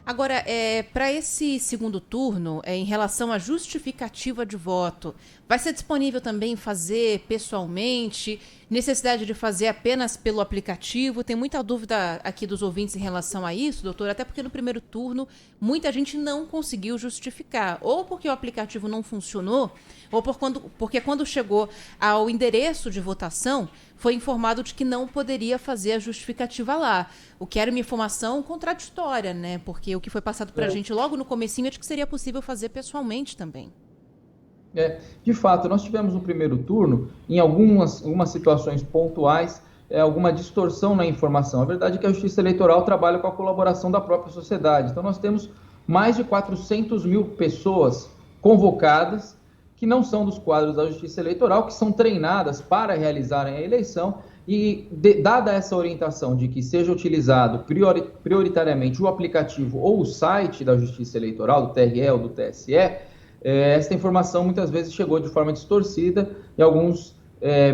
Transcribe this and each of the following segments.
Agora, para esse segundo turno, em relação à justificativa de voto, vai ser disponível também fazer pessoalmente? Necessidade de fazer apenas pelo aplicativo? Tem muita dúvida aqui dos ouvintes em relação a isso, doutor, até porque no primeiro turno muita gente não conseguiu justificar, ou porque o aplicativo não funcionou, ou porque quando chegou ao endereço de votação, foi informado de que não poderia fazer a justificativa lá. O que era uma informação contraditória, né? Porque o que foi passado para a gente logo no comecinho é de que seria possível fazer pessoalmente também. De fato, nós tivemos no primeiro turno, em algumas situações pontuais, alguma distorção na informação. A verdade é que a Justiça Eleitoral trabalha com a colaboração da própria sociedade. Então, nós temos mais de 400 mil pessoas convocadas, que não são dos quadros da Justiça Eleitoral, que são treinadas para realizarem a eleição, e dada essa orientação de que seja utilizado prioritariamente o aplicativo ou o site da Justiça Eleitoral, do TRE ou do TSE, essa informação muitas vezes chegou de forma distorcida e alguns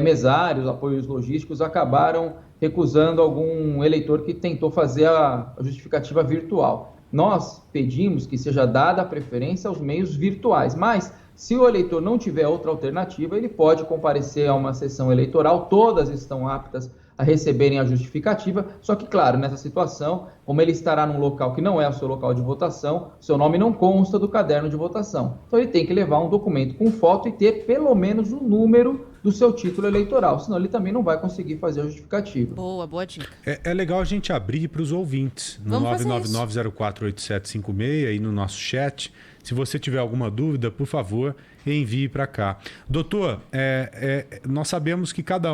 mesários, apoios logísticos, acabaram recusando algum eleitor que tentou fazer a justificativa virtual. Nós pedimos que seja dada a preferência aos meios virtuais, mas se o eleitor não tiver outra alternativa, ele pode comparecer a uma sessão eleitoral, todas estão aptas a receberem a justificativa, só que, claro, nessa situação, como ele estará num local que não é o seu local de votação, seu nome não consta do caderno de votação. Então, ele tem que levar um documento com foto e ter pelo menos o número do seu título eleitoral, senão ele também não vai conseguir fazer a justificativa. Boa dica. É legal a gente abrir para os ouvintes, no 999048756 e no nosso chat. Se você tiver alguma dúvida, por favor, envie para cá. Doutor, nós sabemos que cada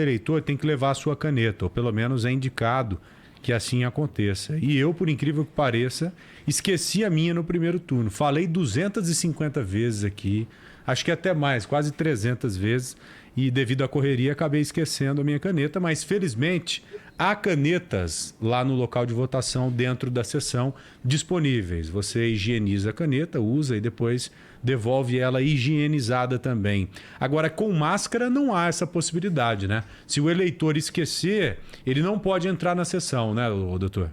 eleitor tem que levar a sua caneta, ou pelo menos é indicado que assim aconteça. E eu, por incrível que pareça, esqueci a minha no primeiro turno. Falei 250 vezes aqui, acho que até mais, quase 300 vezes, e devido à correria acabei esquecendo a minha caneta, mas felizmente há canetas lá no local de votação dentro da sessão disponíveis. Você higieniza a caneta, usa e depois devolve ela higienizada também. Agora, com máscara não há essa possibilidade, né? Se o eleitor esquecer, ele não pode entrar na sessão, né, doutor?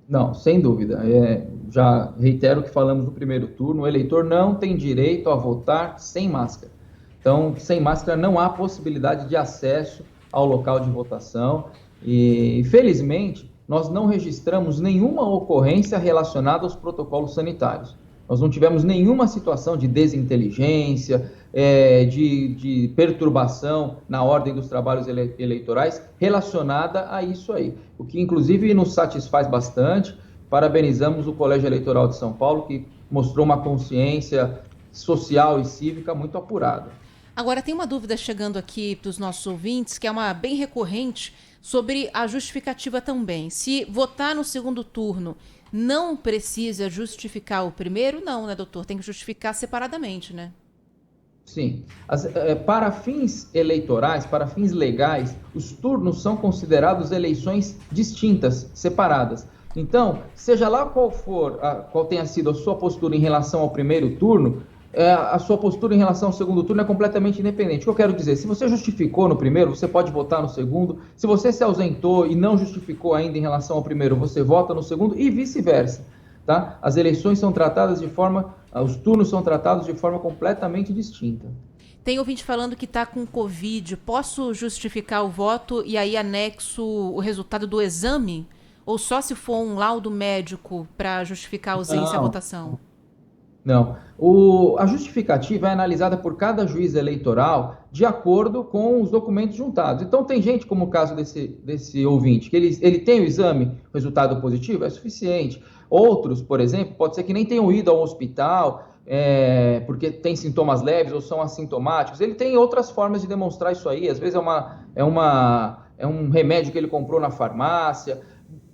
Não, sem dúvida. Já reitero o que falamos no primeiro turno, o eleitor não tem direito a votar sem máscara. Então, sem máscara não há possibilidade de acesso ao local de votação e, felizmente, nós não registramos nenhuma ocorrência relacionada aos protocolos sanitários. Nós não tivemos nenhuma situação de desinteligência, de perturbação na ordem dos trabalhos eleitorais relacionada a isso aí. O que, inclusive, nos satisfaz bastante. Parabenizamos o Colégio Eleitoral de São Paulo, que mostrou uma consciência social e cívica muito apurada. Agora, tem uma dúvida chegando aqui dos nossos ouvintes, que é uma bem recorrente, sobre a justificativa também. Se votar no segundo turno não precisa justificar o primeiro, não, né, doutor? Tem que justificar separadamente, né? Sim. Para fins eleitorais, para fins legais, os turnos são considerados eleições distintas, separadas. Então, seja lá qual tenha sido a sua postura em relação ao primeiro turno, a sua postura em relação ao segundo turno é completamente independente. O que eu quero dizer, se você justificou no primeiro, você pode votar no segundo. Se você se ausentou e não justificou ainda em relação ao primeiro, você vota no segundo e vice-versa. Tá? As eleições são tratadas os turnos são tratados de forma completamente distinta. Tem ouvinte falando que está com Covid. Posso justificar o voto e aí anexo o resultado do exame? Ou só se for um laudo médico para justificar a ausência à votação? Não. A justificativa é analisada por cada juiz eleitoral de acordo com os documentos juntados. Então, tem gente, como o caso desse ouvinte, que ele tem o exame, resultado positivo, é suficiente. Outros, por exemplo, pode ser que nem tenham ido ao hospital, porque tem sintomas leves ou são assintomáticos. Ele tem outras formas de demonstrar isso aí. Às vezes é um remédio que ele comprou na farmácia.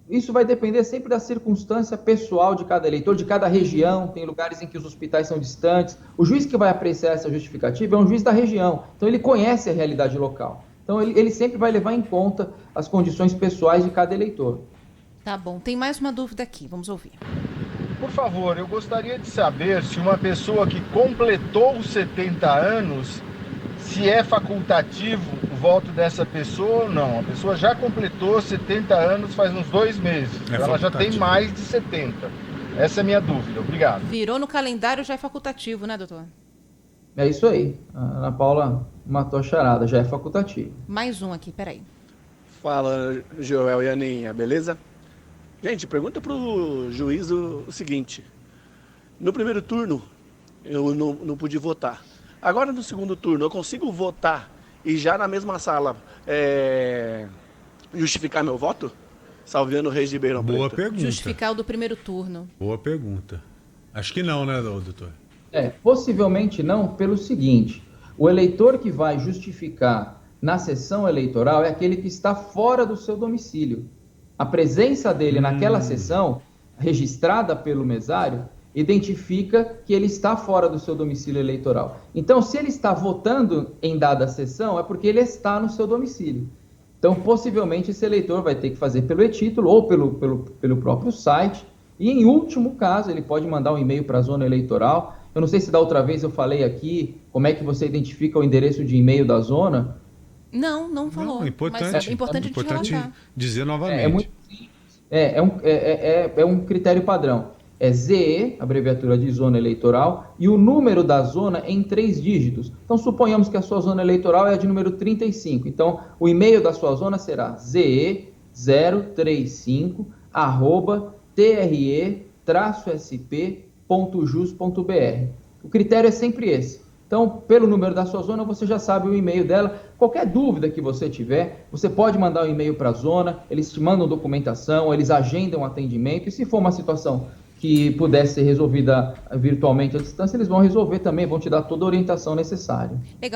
Isso vai depender sempre da circunstância pessoal de cada eleitor, de cada região. Tem lugares em que os hospitais são distantes. O juiz que vai apreciar essa justificativa é um juiz da região. Então, ele conhece a realidade local. Então, ele sempre vai levar em conta as condições pessoais de cada eleitor. Tá bom. Tem mais uma dúvida aqui. Vamos ouvir. Por favor, eu gostaria de saber se uma pessoa que completou os 70 anos, se é facultativo voto dessa pessoa ou não? A pessoa já completou 70 anos faz uns 2 meses. Ela já tem mais de 70. Essa é a minha dúvida. Obrigado. Virou no calendário, já é facultativo, né, doutor? É isso aí. A Ana Paula matou a charada, já é facultativo. Mais um aqui, peraí. Fala, Joel e Aninha, beleza? Gente, pergunta pro juiz o seguinte. No primeiro turno, eu não pude votar. Agora, no segundo turno, eu consigo votar e já na mesma sala justificar meu voto? Salviano Reis de Ribeirão Preto. Boa pergunta. Justificar o do primeiro turno. Boa pergunta. Acho que não, né, doutor? Possivelmente não, pelo seguinte: o eleitor que vai justificar na sessão eleitoral é aquele que está fora do seu domicílio. A presença dele naquela sessão, registrada pelo mesário, identifica que ele está fora do seu domicílio eleitoral. Então, se ele está votando em dada sessão, é porque ele está no seu domicílio. Então, possivelmente, esse eleitor vai ter que fazer pelo e-título ou pelo próprio site. E, em último caso, ele pode mandar um e-mail para a zona eleitoral. Eu não sei se da outra vez eu falei aqui como é que você identifica o endereço de e-mail da zona. Não falou. Não, importante, mas é importante dizer novamente. É muito simples. É um critério padrão. É ZE, abreviatura de zona eleitoral, e o número da zona em 3 dígitos. Então, suponhamos que a sua zona eleitoral é a de número 35. Então, o e-mail da sua zona será ze035@tre-sp.jus.br. O critério é sempre esse. Então, pelo número da sua zona, você já sabe o e-mail dela. Qualquer dúvida que você tiver, você pode mandar um e-mail para a zona, eles te mandam documentação, eles agendam atendimento, e se for uma situação que pudesse ser resolvida virtualmente à distância, eles vão resolver também, vão te dar toda a orientação necessária. Legal.